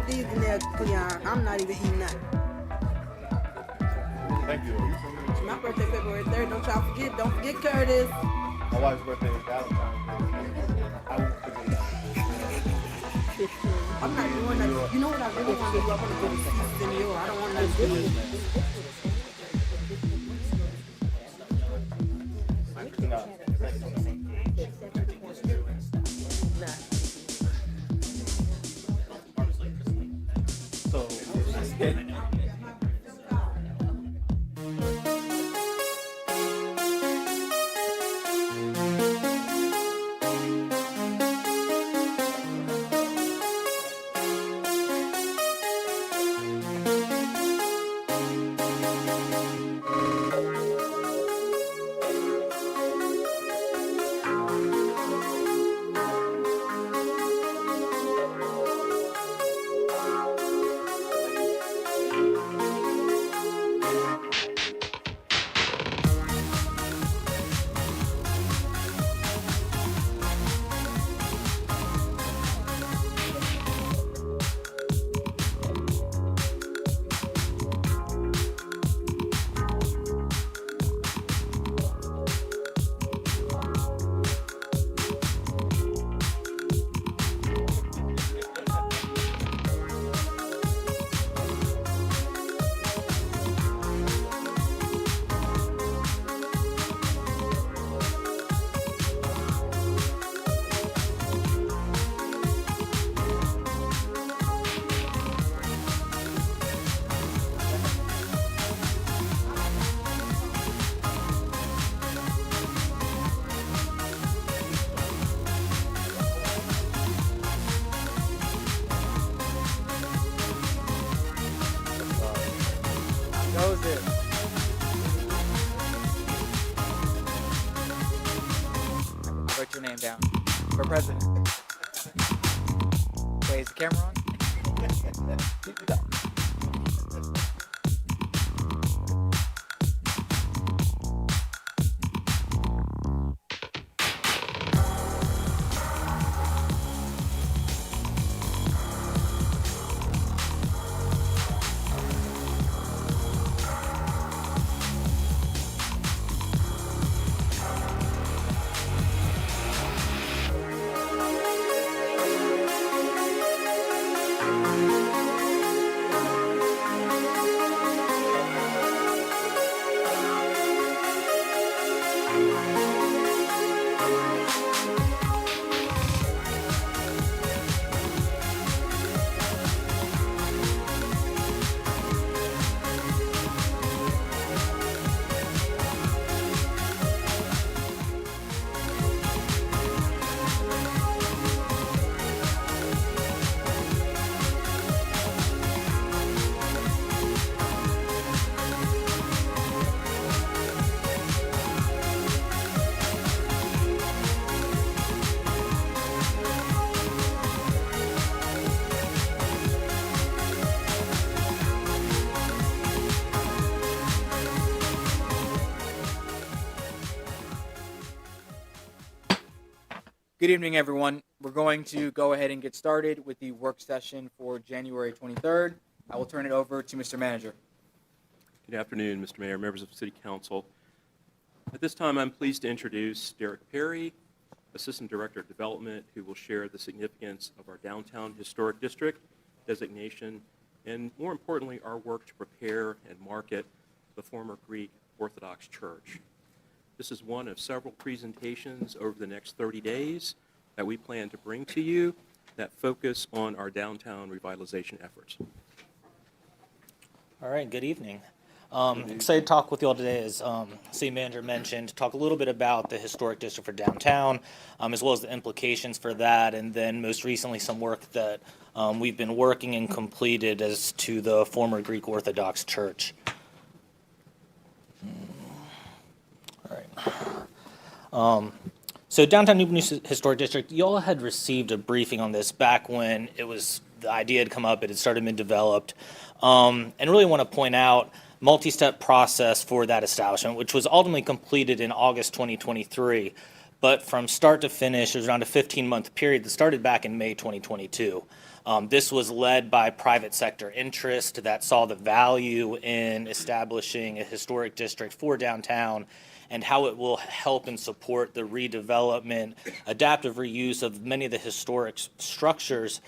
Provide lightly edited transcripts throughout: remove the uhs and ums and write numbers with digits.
put these in there, Cleon. I'm not even eating nothing. Thank you. It's my birthday, February 3rd. Don't y'all forget. Don't forget Curtis. My wife's birthday is Valentine's Day. I won't forget. I'm not doing that. You know what I really want to do? I want to go to Seasons in New York. I don't want nothing to do with it. Knows it. Write your name down for president. Wait, is the camera on? Good evening, everyone. We're going to go ahead and get started with the work session for January 23rd. I will turn it over to Mr. Manager. Good afternoon, Mr. Mayor, members of the City Council. At this time, I'm pleased to introduce Derek Perry, Assistant Director of Development, who will share the significance of our Downtown Historic District designation and, more importantly, our work to prepare and market the former Greek Orthodox Church. This is one of several presentations over the next 30 days that we plan to bring to you that focus on our downtown revitalization efforts. All right, good evening. Excited to talk with you all today, as City Manager mentioned, talk a little bit about the historic district for downtown, as well as the implications for that, and then most recently some work that we've been working and completed as to the former Greek Orthodox Church. All right. So downtown Newport News Historic District, you all had received a briefing on this back when the idea had come up, it had started been developed, and really want to point out multi-step process for that establishment, which was ultimately completed in August 2023. But from start to finish, it was around a 15-month period that started back in May 2022. This was led by private sector interest that saw the value in establishing a historic district for downtown and how it will help and support the redevelopment, adaptive reuse of many of the historic structures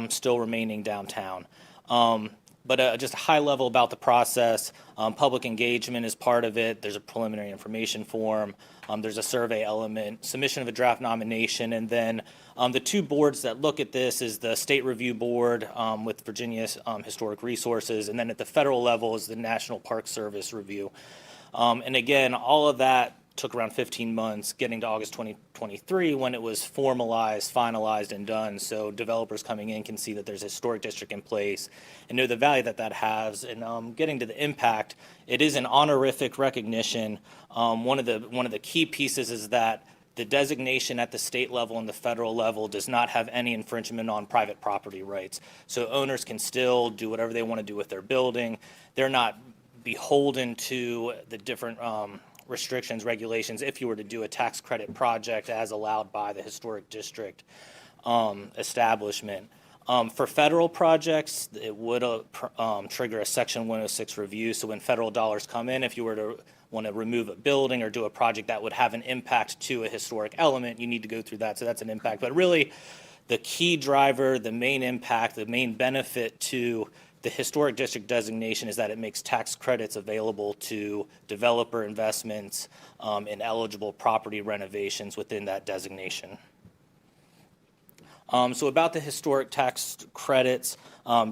still remaining downtown. But just a high level about the process. Public engagement is part of it. There's a preliminary information form. There's a survey element, submission of a draft nomination, and then the two boards that look at this is the State Review Board with Virginia's Historic Resources, and then at the federal level is the National Park Service Review. And again, all of that took around 15 months, getting to August 2023 when it was formalized, finalized, and done. So developers coming in can see that there's a historic district in place and know the value that that has. And getting to the impact, it is an honorific recognition. One of the key pieces is that the designation at the state level and the federal level does not have any infringement on private property rights. So owners can still do whatever they want to do with their building. They're not beholden to the different restrictions, regulations, if you were to do a tax credit project as allowed by the historic district establishment. For federal projects, it would trigger a Section 106 review. So when federal dollars come in, if you were to want to remove a building or do a project that would have an impact to a historic element, you need to go through that. So that's an impact. But really, the key driver, the main impact, the main benefit to the historic district designation is that it makes tax credits available to developer investments and eligible property renovations within that designation. So about the historic tax credits,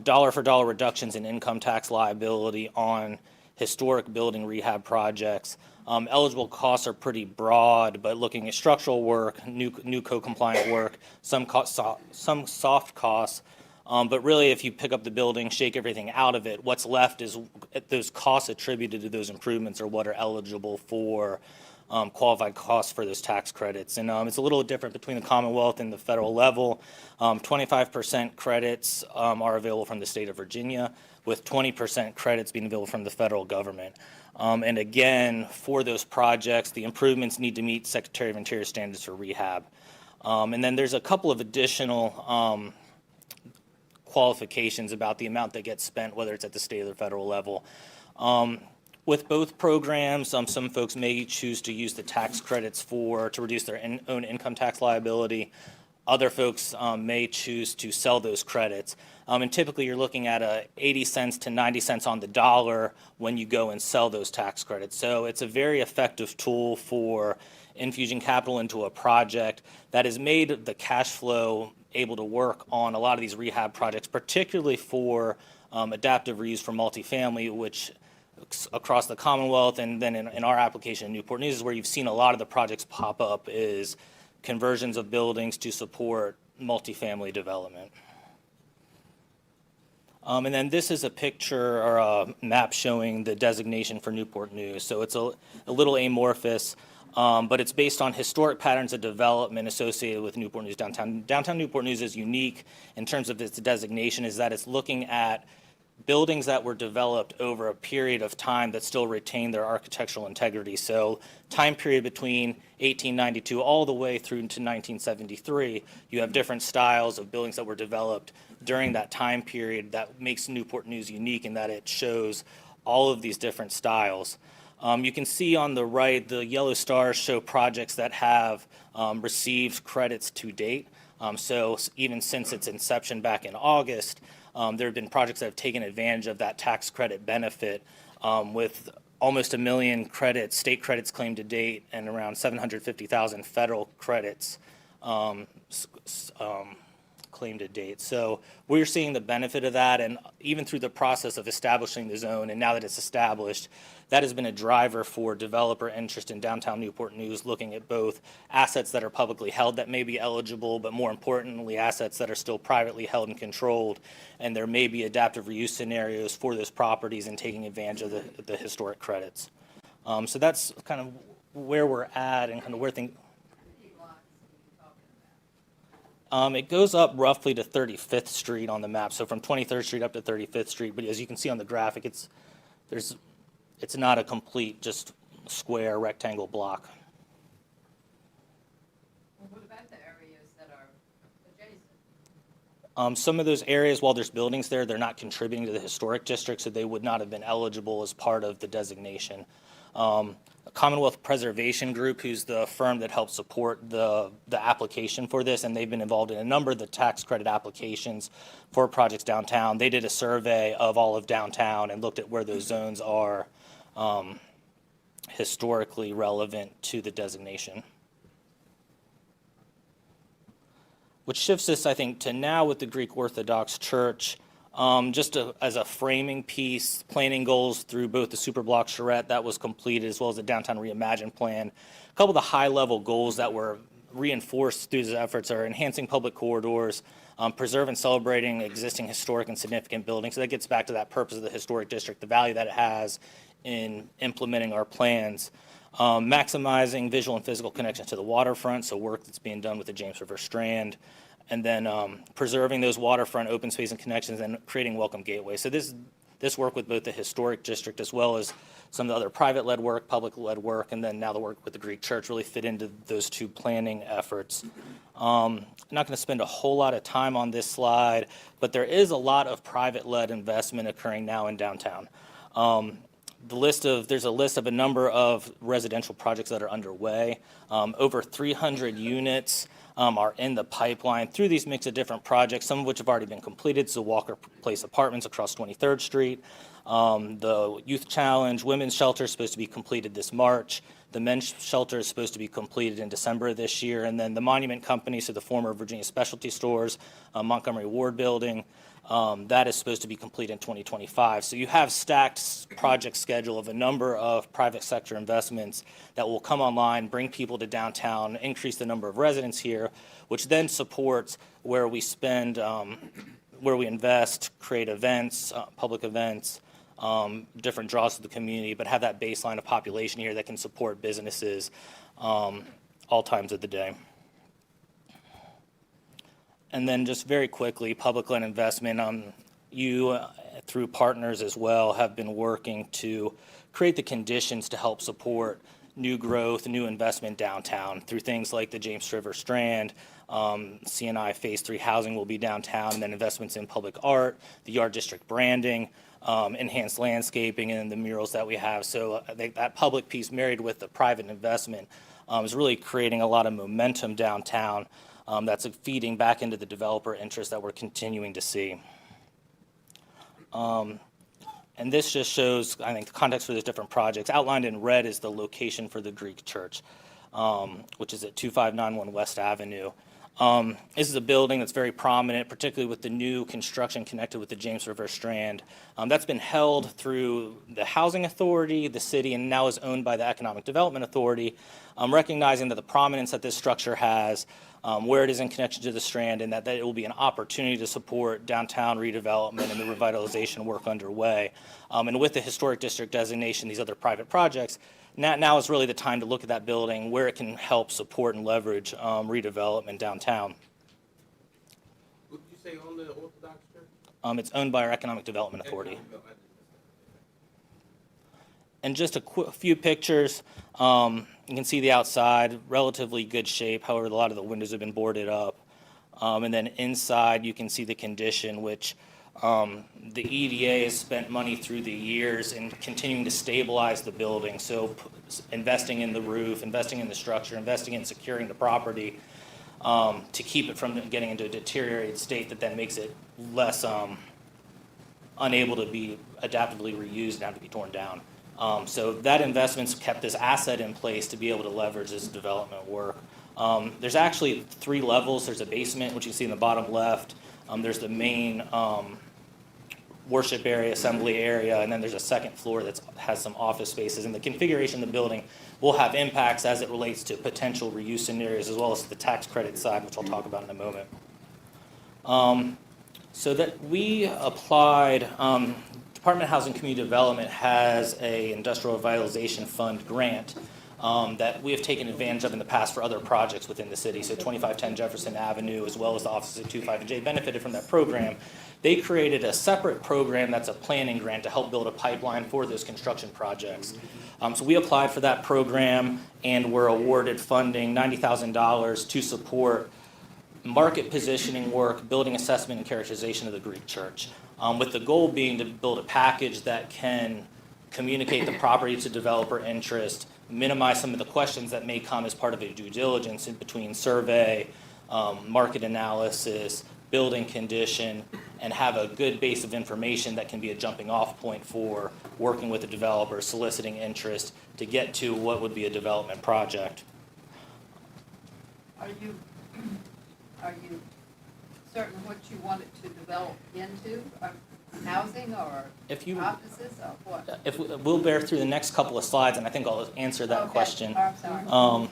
dollar for dollar reductions in income tax liability on historic building rehab projects. Eligible costs are pretty broad, but looking at structural work, new code-compliant work, some soft costs. But really, if you pick up the building, shake everything out of it, what's left is those costs attributed to those improvements are what are eligible for qualified costs for those tax credits. And it's a little different between the Commonwealth and the federal level. 25% credits are available from the state of Virginia, with 20% credits being available from the federal government. And again, for those projects, the improvements need to meet Secretary of Interior standards for rehab. And then there's a couple of additional qualifications about the amount that gets spent, whether it's at the state or the federal level. With both programs, some folks may choose to use the tax credits to reduce their own income tax liability. Other folks may choose to sell those credits. And typically you're looking at 80 cents to 90 cents on the dollar when you go and sell those tax credits. So it's a very effective tool for infusing capital into a project that has made the cash flow able to work on a lot of these rehab projects, particularly for adaptive reuse for multifamily, which across the Commonwealth and then in our application in Newport News is where you've seen a lot of the projects pop up is conversions of buildings to support multifamily development. And then this is a picture or a map showing the designation for Newport News. So it's a little amorphous. But it's based on historic patterns of development associated with Newport News downtown. Downtown Newport News is unique in terms of its designation, is that it's looking at buildings that were developed over a period of time that still retain their architectural integrity. So time period between 1892 all the way through to 1973, you have different styles of buildings that were developed during that time period that makes Newport News unique in that it shows all of these different styles. You can see on the right, the yellow stars show projects that have received credits to date. So even since its inception back in August, there have been projects that have taken advantage of that tax credit benefit with almost 1 million credits, state credits claimed to date, and around 750,000 federal credits claimed to date. So we're seeing the benefit of that, and even through the process of establishing the zone, and now that it's established, that has been a driver for developer interest in downtown Newport News, looking at both assets that are publicly held that may be eligible, but more importantly, assets that are still privately held and controlled, and there may be adaptive reuse scenarios for those properties and taking advantage of the historic credits. So that's kind of where we're at and kind of where things. It goes up roughly to 35th Street on the map, so from 23rd Street up to 35th Street. But as you can see on the graphic, it's not a complete just square rectangle block. Well, what about the areas that are adjacent? Some of those areas, while there's buildings there, they're not contributing to the historic district, so they would not have been eligible as part of the designation. Commonwealth Preservation Group, who's the firm that helped support the application for this, and they've been involved in a number of the tax credit applications for projects downtown. They did a survey of all of downtown and looked at where those zones are historically relevant to the designation. Which shifts us, I think, to now with the Greek Orthodox Church. As a framing piece, planning goals through both the Superblock charrette that was completed as well as the Downtown Reimagined Plan. A couple of the high-level goals that were reinforced through these efforts are enhancing public corridors, preserve and celebrating existing historic and significant buildings. So that gets back to that purpose of the historic district, the value that it has in implementing our plans. Maximizing visual and physical connections to the waterfront, so work that's being done with the James River Strand. And then preserving those waterfront open space and connections and creating welcome gateways. So this work with both the historic district as well as some of the other private-led work, public-led work, and then now the work with the Greek Church really fit into those two planning efforts. I'm not going to spend a whole lot of time on this slide, but there is a lot of private-led investment occurring now in downtown. There's a list of a number of residential projects that are underway. Over 300 units are in the pipeline through these mix of different projects, some of which have already been completed. So Walker Place Apartments across 23rd Street. The Youth Challenge Women's Shelter is supposed to be completed this March. The Men's Shelter is supposed to be completed in December of this year. And then the Monument Company, so the former Virginia Specialty Stores, Montgomery Ward Building, that is supposed to be complete in 2025. So you have stacked project schedule of a number of private sector investments that will come online, bring people to downtown, increase the number of residents here, which then supports where we spend, where we invest, create events, public events, different draws to the community, but have that baseline of population here that can support businesses all times of the day. And then just very quickly, public land investment, you through partners as well have been working to create the conditions to help support new growth, new investment downtown through things like the James River Strand, CNI Phase 3 housing will be downtown, and then investments in public art, the Yard District branding, enhanced landscaping, and the murals that we have. So I think that public piece married with the private investment is really creating a lot of momentum downtown. That's feeding back into the developer interest that we're continuing to see. And this just shows, I think, the context for those different projects. Outlined in red is the location for the Greek Church, which is at 2591 West Avenue. This is a building that's very prominent, particularly with the new construction connected with the James River Strand. That's been held through the Housing Authority, the city, and now is owned by the Economic Development Authority, recognizing that the prominence that this structure has, where it is in connection to the Strand, and that it will be an opportunity to support downtown redevelopment and the revitalization work underway. And with the historic district designation, these other private projects, now is really the time to look at that building, where it can help support and leverage redevelopment downtown. What did you say on the Orthodox Church? It's owned by our Economic Development Authority. And just a few pictures. You can see the outside, relatively good shape. However, a lot of the windows have been boarded up. And then inside, you can see the condition, which the EDA has spent money through the years in continuing to stabilize the building. So investing in the roof, investing in the structure, investing in securing the property to keep it from getting into a deteriorated state that then makes it less unable to be adaptively reused and have to be torn down. So that investment's kept this asset in place to be able to leverage this development work. There's actually 3 levels. There's a basement, which you see in the bottom left. There's the main worship area, assembly area, and then there's a second floor that has some office spaces. And the configuration of the building will have impacts as it relates to potential reuse scenarios, as well as the tax credit side, which I'll talk about in a moment. So that we applied, Department of Housing and Community Development has a Industrial Revitalization Fund grant that we have taken advantage of in the past for other projects within the city. So 2510 Jefferson Avenue, as well as the offices at 25 and J, benefited from that program. They created a separate program that's a planning grant to help build a pipeline for those construction projects. So we applied for that program and were awarded funding, $90,000, to support market positioning work, building assessment and characterization of the Greek church, with the goal being to build a package that can communicate the property to developer interest, minimize some of the questions that may come as part of a due diligence in between survey, market analysis, building condition, and have a good base of information that can be a jumping off point for working with the developer, soliciting interest to get to what would be a development project. Are you certain what you want it to develop into? Housing or offices or what? If we'll bear through the next couple of slides, and I think I'll answer that question. Oh, I'm sorry.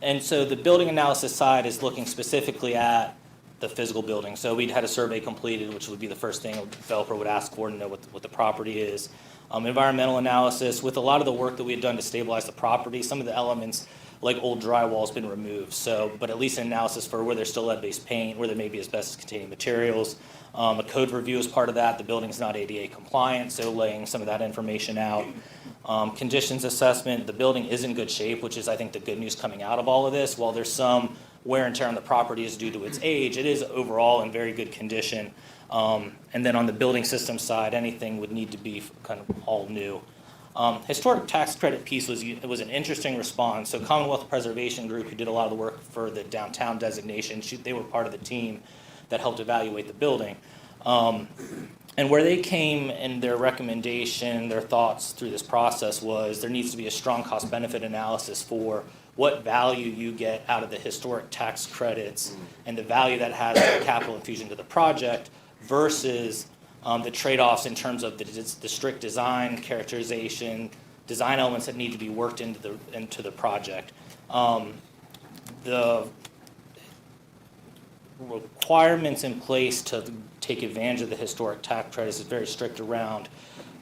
And so the building analysis side is looking specifically at the physical building. So we'd had a survey completed, which would be the first thing a developer would ask for to know what the property is. Environmental analysis, with a lot of the work that we had done to stabilize the property, some of the elements like old drywall has been removed. So, but at least an analysis for where there's still lead-based paint, where there may be asbestos-containing materials. A code review is part of that. The building's not ADA compliant, so laying some of that information out. Conditions assessment, the building is in good shape, which is, I think, the good news coming out of all of this. While there's some wear and tear on the property is due to its age, it is overall in very good condition. And then on the building system side, anything would need to be kind of all new. Historic tax credit piece was an interesting response. So Commonwealth Preservation Group, who did a lot of the work for the downtown designation, they were part of the team that helped evaluate the building. And where they came in their recommendation, their thoughts through this process was there needs to be a strong cost-benefit analysis for what value you get out of the historic tax credits and the value that has the capital infusion to the project versus the trade-offs in terms of the strict design, characterization, design elements that need to be worked into the project. The requirements in place to take advantage of the historic tax credits is very strict around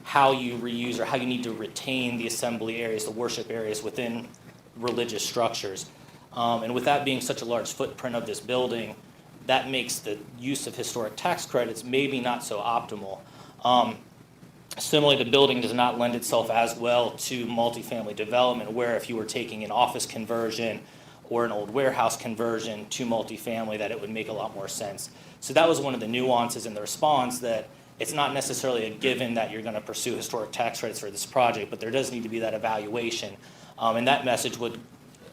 how you reuse or how you need to retain the assembly areas, the worship areas within religious structures. And with that being such a large footprint of this building, that makes the use of historic tax credits maybe not so optimal. Similarly, the building does not lend itself as well to multifamily development, where if you were taking an office conversion or an old warehouse conversion to multifamily, that it would make a lot more sense. So that was one of the nuances in the response, that it's not necessarily a given that you're going to pursue historic tax credits for this project, but there does need to be that evaluation. And that message would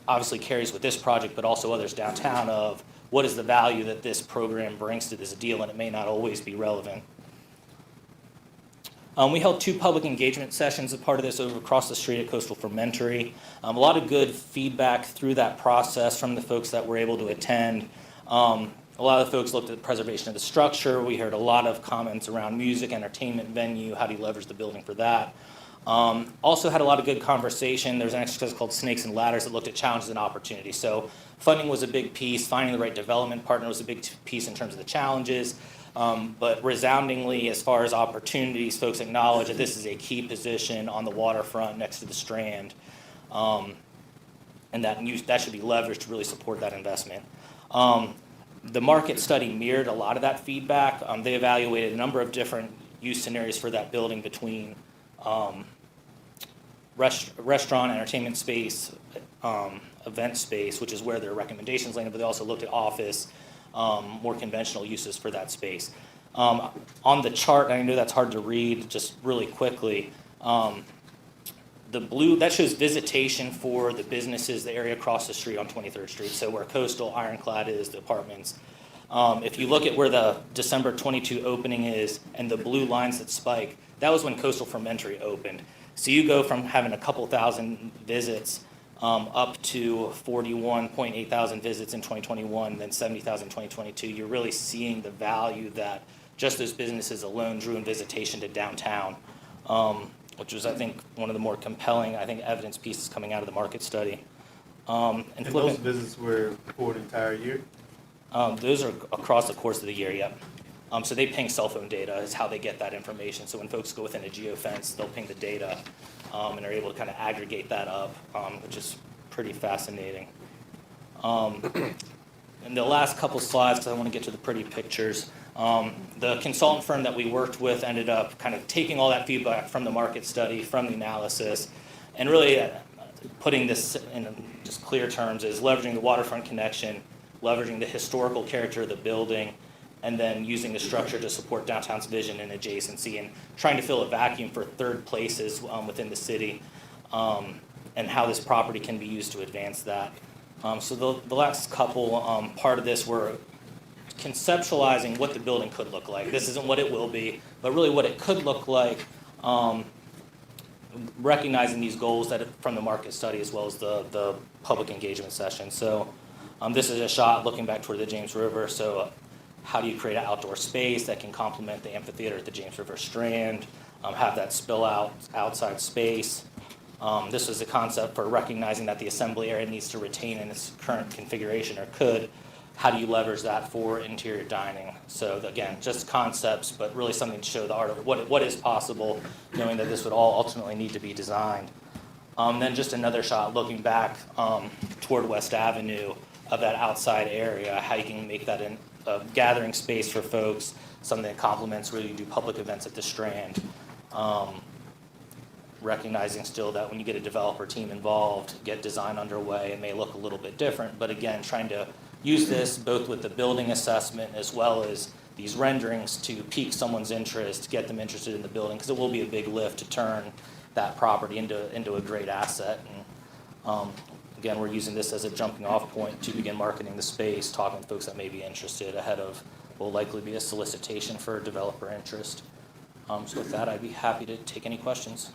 obviously carries with this project, but also others downtown, of what is the value that this program brings to this deal, and it may not always be relevant. We held 2 public engagement sessions as part of this over across the street at Coastal Fermentary. A lot of good feedback through that process from the folks that were able to attend. A lot of the folks looked at the preservation of the structure. We heard a lot of comments around music, entertainment venue, how do you leverage the building for that. Also had a lot of good conversation. There was an exercise called Snakes and Ladders that looked at challenges and opportunities. So funding was a big piece. Finding the right development partner was a big piece in terms of the challenges. But resoundingly, as far as opportunities, folks acknowledge that this is a key position on the waterfront next to the Strand, and that should be leveraged to really support that investment. The market study mirrored a lot of that feedback. They evaluated a number of different use scenarios for that building between restaurant, entertainment space, event space, which is where their recommendations landed, but they also looked at office, more conventional uses for that space. On the chart, I know that's hard to read, just really quickly, the blue, that shows visitation for the businesses, the area across the street on 23rd Street, so where Coastal, Ironclad is, the apartments. If you look at where the December 22 opening is and the blue lines that spike, that was when Coastal Fermentary opened. So you go from having a couple thousand visits up to 41.8 thousand visits in 2021, then 70,000 in 2022. You're really seeing the value that just those businesses alone drew in visitation to downtown, which was, I think, one of the more compelling, evidence pieces coming out of the market study. And those visits were for the entire year? Those are across the course of the year, yep. So they ping cell phone data is how they get that information. So when folks go within a geofence, they'll ping the data and are able to kind of aggregate that up, which is pretty fascinating. And the last couple slides, because I want to get to the pretty pictures, the consultant firm that we worked with ended up kind of taking all that feedback from the market study, from the analysis, and really putting this in just clear terms is leveraging the waterfront connection, leveraging the historical character of the building, and then using the structure to support downtown's vision and adjacency, and trying to fill a vacuum for third places within the city, and how this property can be used to advance that. So the last couple, part of this, we're conceptualizing what the building could look like. This isn't what it will be, but really what it could look like, recognizing these goals that from the market study as well as the public engagement session. So this is a shot looking back toward the James River. So how do you create an outdoor space that can complement the amphitheater at the James River Strand, have that spill out outside space. This is a concept for recognizing that the assembly area needs to retain in its current configuration, or could. How do you leverage that for interior dining? So again, just concepts, but really something to show the art of what is possible, knowing that this would all ultimately need to be designed. Then just another shot looking back toward West Avenue of that outside area, how you can make that a gathering space for folks, something that complements where you do public events at the Strand. Recognizing still that when you get a developer team involved, get design underway, it may look a little bit different, but again, trying to use this both with the building assessment as well as these renderings to pique someone's interest, get them interested in the building, because it will be a big lift to turn that property into a great asset. And again, we're using this as a jumping off point to begin marketing the space, talking to folks that may be interested ahead of what will likely be a solicitation for developer interest. So with that, I'd be happy to take any questions.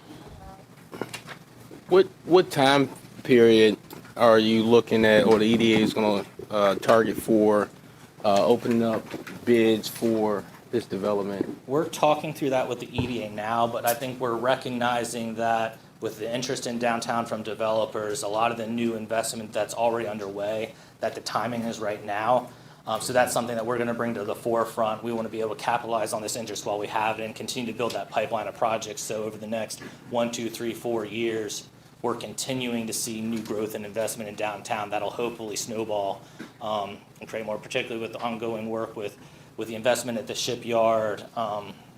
What time period are you looking at, or the EDA is going to target for opening up bids for this development? We're talking through that with the EDA now, but I think we're recognizing that with the interest in downtown from developers, a lot of the new investment that's already underway, that the timing is right now. So that's something that we're going to bring to the forefront. We want to be able to capitalize on this interest while we have it and continue to build that pipeline of projects. So over the next 1, 2, 3, 4 years, we're continuing to see new growth and investment in downtown that'll hopefully snowball and create more, particularly with the ongoing work with the investment at the shipyard.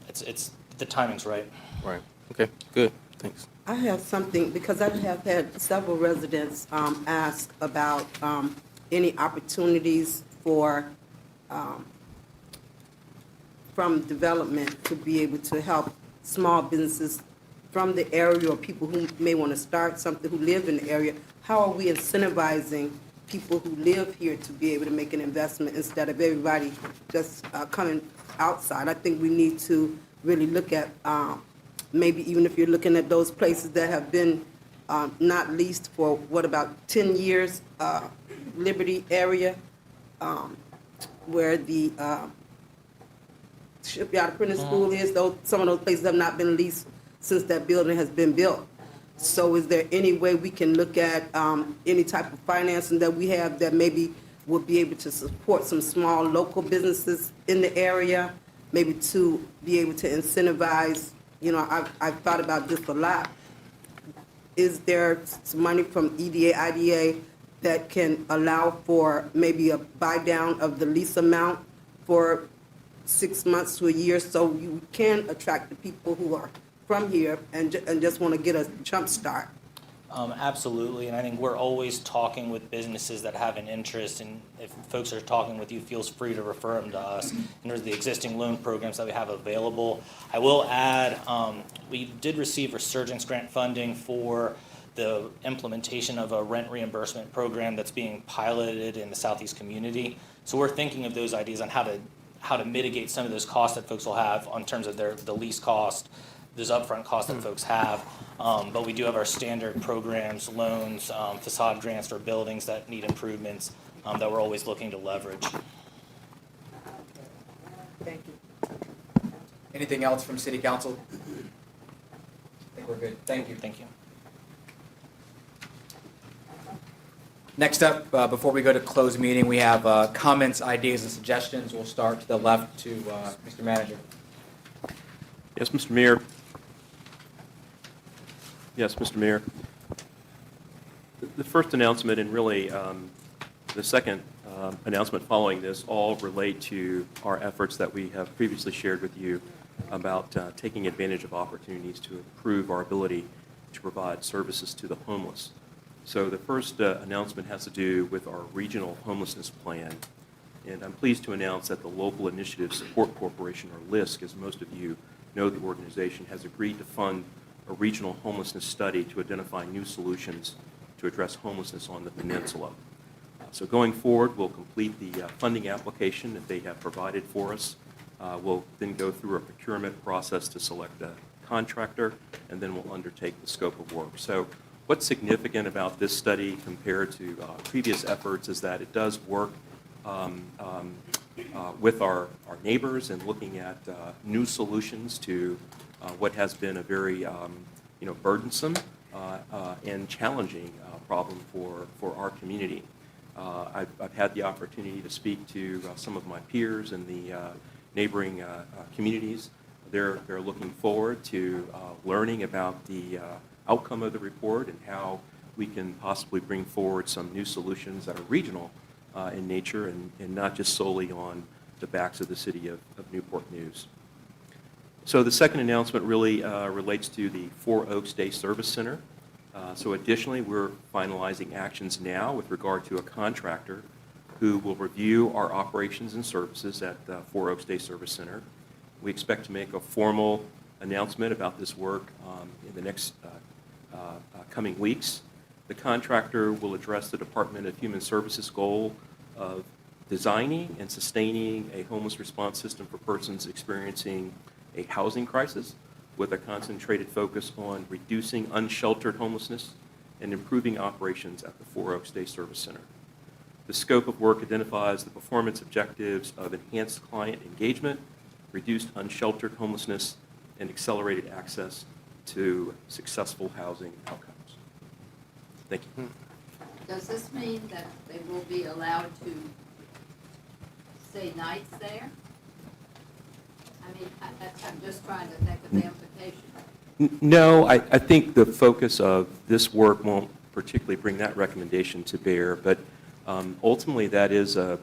It's the timing's right. Right. Okay. Good. Thanks. I have something, because I have had several residents ask about any opportunities for from development to be able to help small businesses from the area, or people who may want to start something, who live in the area. How are we incentivizing people who live here to be able to make an investment instead of everybody just coming outside? I think we need to really look at maybe even if you're looking at those places that have been not leased for, what, about 10 years, Liberty area, where the Shipyard Apprentice School is, though some of those places have not been leased since that building has been built. So is there any way we can look at any type of financing that we have that maybe would be able to support some small local businesses in the area, maybe to be able to incentivize? You know, I've thought about this a lot. Is there some money from EDA, IDA that can allow for maybe a buy down of the lease amount for 6 months to a year, so you can attract the people who are from here and just want to get a jump start? Absolutely, and I think we're always talking with businesses that have an interest, and if folks are talking with you, feels free to refer them to us. And there's the existing loan programs that we have available. I will add, we did receive resurgence grant funding for the implementation of a rent reimbursement program that's being piloted in the Southeast community. So we're thinking of those ideas on how to mitigate some of those costs that folks will have in terms of the lease cost, those upfront costs that folks have. But we do have our standard programs, loans, facade grants for buildings that need improvements that we're always looking to leverage. Thank you. Anything else from City Council? I think we're good. Thank you. Thank you. Next up, before we go to closed meeting, we have comments, ideas, and suggestions. We'll start to the left to Mr. Manager. Yes, Mr. Mayor. Yes, Mr. Mayor. The first announcement and really the second announcement following this all relate to our efforts that we have previously shared with you about taking advantage of opportunities to improve our ability to provide services to the homeless. So the first announcement has to do with our regional homelessness plan. And I'm pleased to announce that the Local Initiative Support Corporation, or LISC, as most of you know the organization, has agreed to fund a regional homelessness study to identify new solutions to address homelessness on the peninsula. So going forward, we'll complete the funding application that they have provided for us. We'll then go through a procurement process to select a contractor, and then we'll undertake the scope of work. So what's significant about this study compared to previous efforts is that it does work with our neighbors and looking at new solutions to what has been a very burdensome and challenging problem for our community. I've had the opportunity to speak to some of my peers in the neighboring communities. They're looking forward to learning about the outcome of the report and how we can possibly bring forward some new solutions that are regional in nature and not just solely on the backs of the city of Newport News. So the second announcement really relates to the Four Oaks Day Service Center. So additionally, we're finalizing actions now with regard to a contractor who will review our operations and services at the Four Oaks Day Service Center. We expect to make a formal announcement about this work in the next coming weeks. The contractor will address the Department of Human Services goal of designing and sustaining a homeless response system for persons experiencing a housing crisis with a concentrated focus on reducing unsheltered homelessness and improving operations at the Four Oaks Day Service Center. The scope of work identifies the performance objectives of enhanced client engagement, reduced unsheltered homelessness, and accelerated access to successful housing outcomes. Thank you. Does this mean that they will be allowed to stay nights there? I mean, I'm just trying to think of the implications. No, I think the focus of this work won't particularly bring that recommendation to bear, but ultimately that is a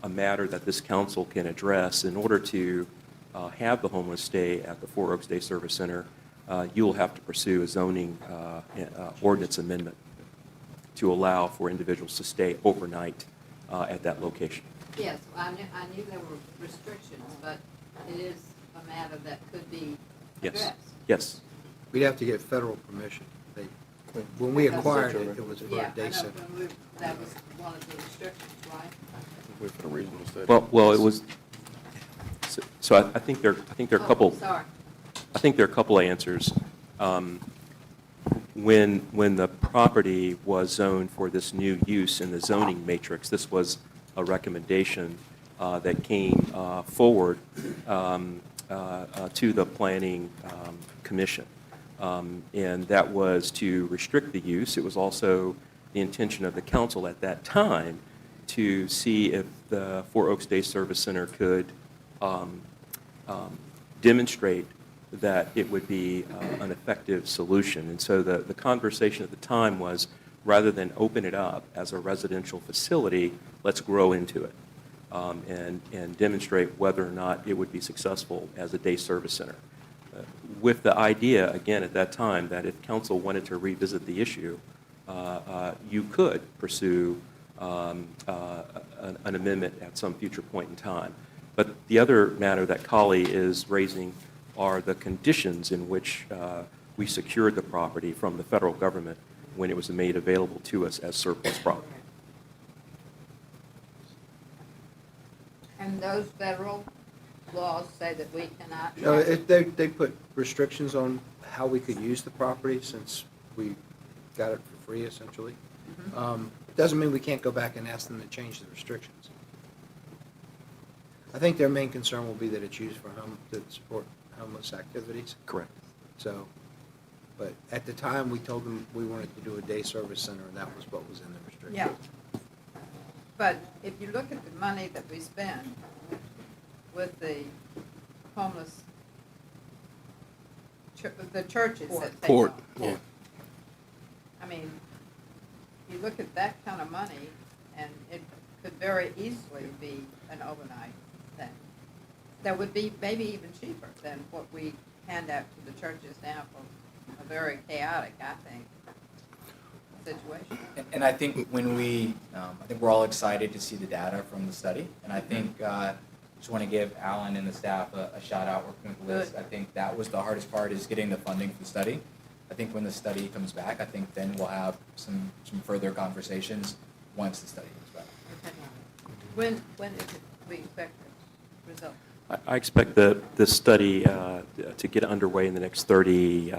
matter that this council can address. In order to have the homeless stay at the Four Oaks Day Service Center, you will have to pursue a zoning ordinance amendment to allow for individuals to stay overnight at that location. Yes, I knew there were restrictions, but it is a matter that could be addressed. Yes. We'd have to get federal permission. When we acquired it, it was for Yeah, a day I know, center. that was one of the restrictions, right? Wait for the regional study. Well, it was. So I think there are a couple. Sorry. I think there are a couple of answers. When the property was zoned for this new use in the zoning matrix, this was a recommendation that came forward to the Planning Commission. And that was to restrict the use. It was also the intention of the council at that time to see if the Four Oaks Day Service Center could demonstrate that it would be an effective solution. And so the conversation at the time was, rather than open it up as a residential facility, let's grow into it and demonstrate whether or not it would be successful as a day service center. With the idea, again, at that time, that if council wanted to revisit the issue, you could pursue an amendment at some future point in time. But the other matter that Kali is raising are the conditions in which we secured the property from the federal government when it was made available to us as surplus property. And those federal laws say that we cannot. No, they put restrictions on how we could use the property since we got it for free, essentially. It doesn't mean we can't go back and ask them to change the restrictions. I think their main concern will be that it's used to support homeless activities. Correct. So, but at the time, we told them we wanted to do a day service center, and that was what was in the restrictions. Yeah. But if you look at the money that we spend with the homeless, the churches that take Port, on. yeah. I mean, you look at that kind of money, and it could very easily be an overnight thing. That would be maybe even cheaper than what we hand out to the churches now for a very chaotic, I think, situation. And I think when I think we're all excited to see the data from the study. And I think, just want to give Alan and the staff a shout out working with Liz. Good. I think that was the hardest part, is getting the funding for the study. I think when the study comes back, I think then we'll have some further conversations once the study comes back. Okay. When is it we expect the result? I expect this study to get underway in the next 30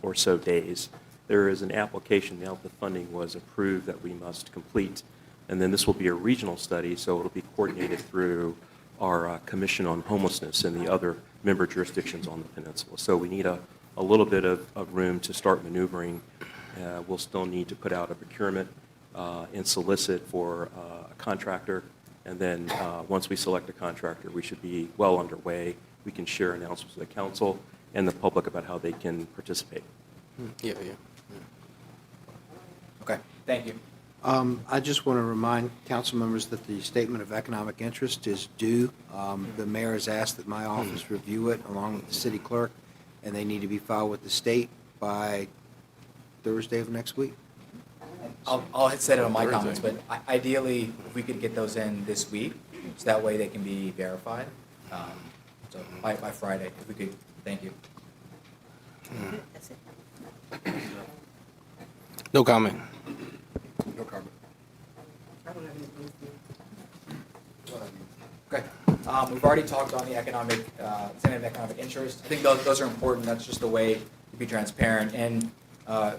or so days. There is an application now that the funding was approved that we must complete, and then this will be a regional study, so it'll be coordinated through our Commission on Homelessness and the other member jurisdictions on the peninsula. So we need a little bit of room to start maneuvering. We'll still need to put out a procurement and solicit for a contractor. And then once we select a contractor, we should be well underway. We can share announcements with the council and the public about how they can participate. Yeah. Okay, thank you. I just want to remind council members that the statement of economic interest is due. The mayor has asked that my office review it along with the city clerk, and they need to be filed with the state by Thursday of next week. I'll set it on my comments, but ideally, if we could get those in this week, so that way they can be verified. So by Friday, if we could, thank you. That's it. No comment. No comment. I don't have anything to say. Okay. We've already talked on the economic, incentive economic interest. I think those are important. That's just a way to be transparent. And I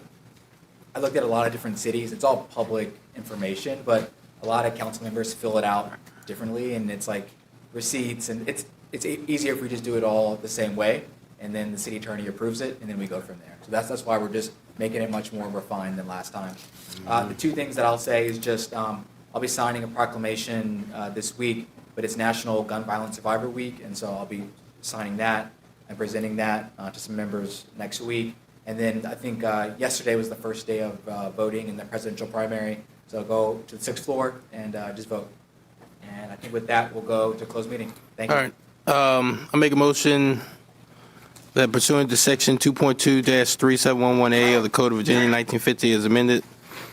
looked at a lot of different cities. It's all public information, but a lot of council members fill it out differently, and it's like receipts, and it's easier if we just do it all the same way, and then the city attorney approves it, and then we go from there. So that's why we're just making it much more refined than last time. The two things that I'll say is just I'll be signing a proclamation this week, but it's National Gun Violence Survivor Week, and so I'll be signing that and presenting that to some members next week. And then I think yesterday was the first day of voting in the presidential primary, so go to the 6th floor and just vote. And I think with that, we'll go to closed meeting. Thank you. All right. I make a motion that pursuant to Section 2.2-3711A of the Code of Virginia 1950 as amended,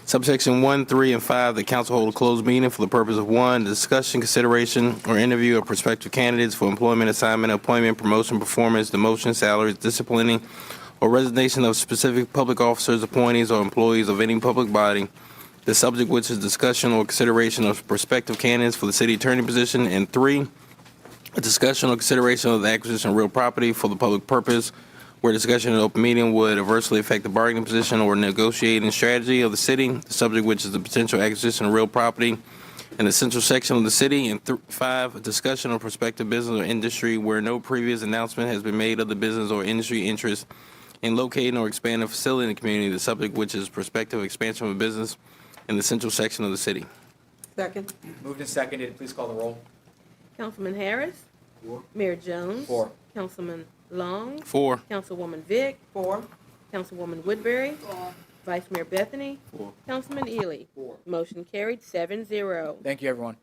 subsection 1, 3, and 5, the council hold a closed meeting for the purpose of 1, discussion, consideration, or interview of prospective candidates for employment, assignment, appointment, promotion, performance, demotion, salaries, disciplining, or resignation of specific public officers, appointees, or employees of any public body, the subject which is discussion or consideration of prospective candidates for the city attorney position, and 3, a discussion or consideration of the acquisition of real property for the public purpose, where discussion in open meeting would adversely affect the bargaining position or negotiating strategy of the city, the subject which is the potential acquisition of real property in the central section of the city, and 5, a discussion of prospective business or industry where no previous announcement has been made of the business or industry interest in locating or expanding a facility in the community, the subject which is prospective expansion of a business in the central section of the city. Second? Moved and seconded. Please call the roll. Councilman Harris. Mayor Jones. 4. Councilman Long. 4. Councilwoman Vick. 4. Councilwoman Woodbury. Or Vice Mayor Bethany. 4. Councilman Ely. 4. Motion carried 7-0. Thank you, everyone.